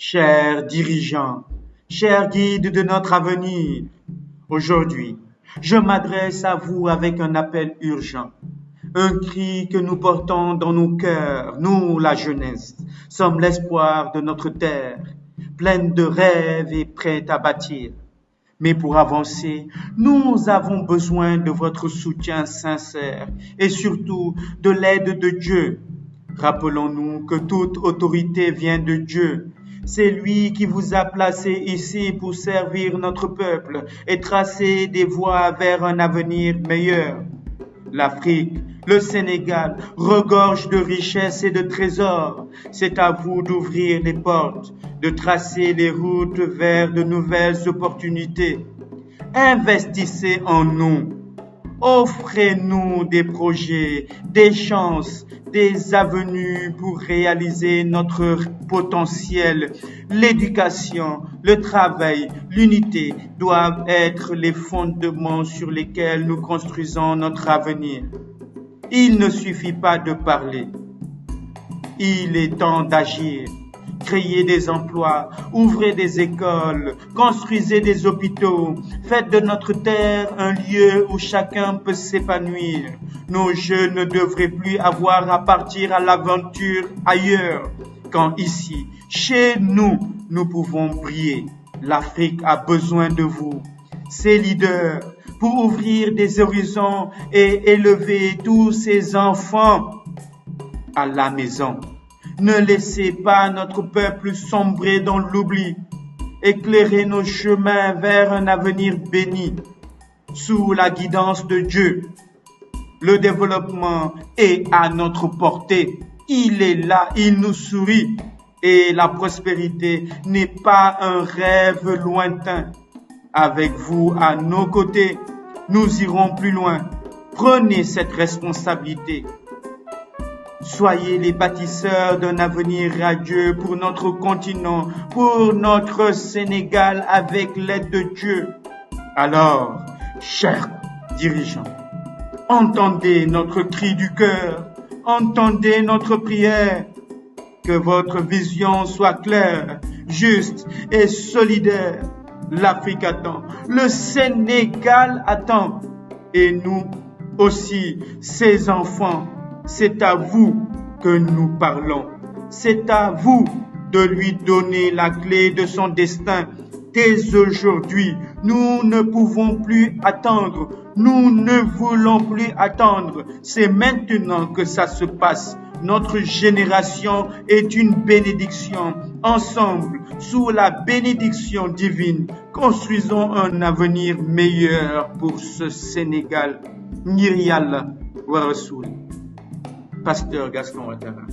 Chers dirigeants, chers guides de notre avenir, aujourd'hui, je m'adresse à vous avec un appel urgent, un cri que nous portons dans nos cœurs. Nous, la jeunesse, sommes l'espoir de notre terre, pleine de rêves et prête à bâtir. Mais pour avancer, nous avons besoin de votre soutien sincère et surtout de l'aide de Dieu. Rappelons-nous que toute autorité vient de Dieu. C'est lui qui vous a placé ici pour servir notre peuple et tracer des voies vers un avenir meilleur. L'Afrique, le Sénégal regorge de richesses et de trésors. C'est à vous d'ouvrir les portes, de tracer les routes vers de nouvelles opportunités. Investissez en nous. Offrez-nous des projets, des chances, des avenues pour réaliser notre potentiel. L'éducation, le travail, l'unité doivent être les fondements sur lesquels nous construisons notre avenir. Il ne suffit pas de parler. Il est temps d'agir. Créez des emplois, ouvrez des écoles, construisez des hôpitaux, faites de notre terre un lieu où chacun peut s'épanouir. Nos jeunes ne devraient plus avoir à partir à l'aventure ailleurs, quand ici, chez nous, nous pouvons briller. L'Afrique a besoin de vous, ses leaders, pour ouvrir des horizons et élever tous ses enfants à la maison. Ne laissez pas notre peuple sombrer dans l'oubli. Éclairez nos chemins vers un avenir béni, sous la guidance de Dieu. Le développement est à notre portée. Il est là, il nous sourit. Et la prospérité n'est pas un rêve lointain. Avec vous à nos côtés, nous irons plus loin. Prenez cette responsabilité. Soyez les bâtisseurs d'un avenir radieux pour notre continent, pour notre Sénégal avec l'aide de Dieu. Alors, chers dirigeants, entendez notre cri du cœur, entendez notre prière, que votre vision soit claire, juste et solidaire. L'Afrique attend, le Sénégal attend, et nous aussi, ses enfants. C'est à vous que nous parlons. C'est à vous de lui donner la clé de son destin. Dès aujourd'hui, nous ne pouvons plus attendre. Nous ne voulons plus attendre. C'est maintenant que ça se passe. Notre génération est une bénédiction. Ensemble, sous la bénédiction divine, construisons un avenir meilleur pour ce Sénégal. Nyirial wa Rassoul. Pasteur Gaston Ouattara.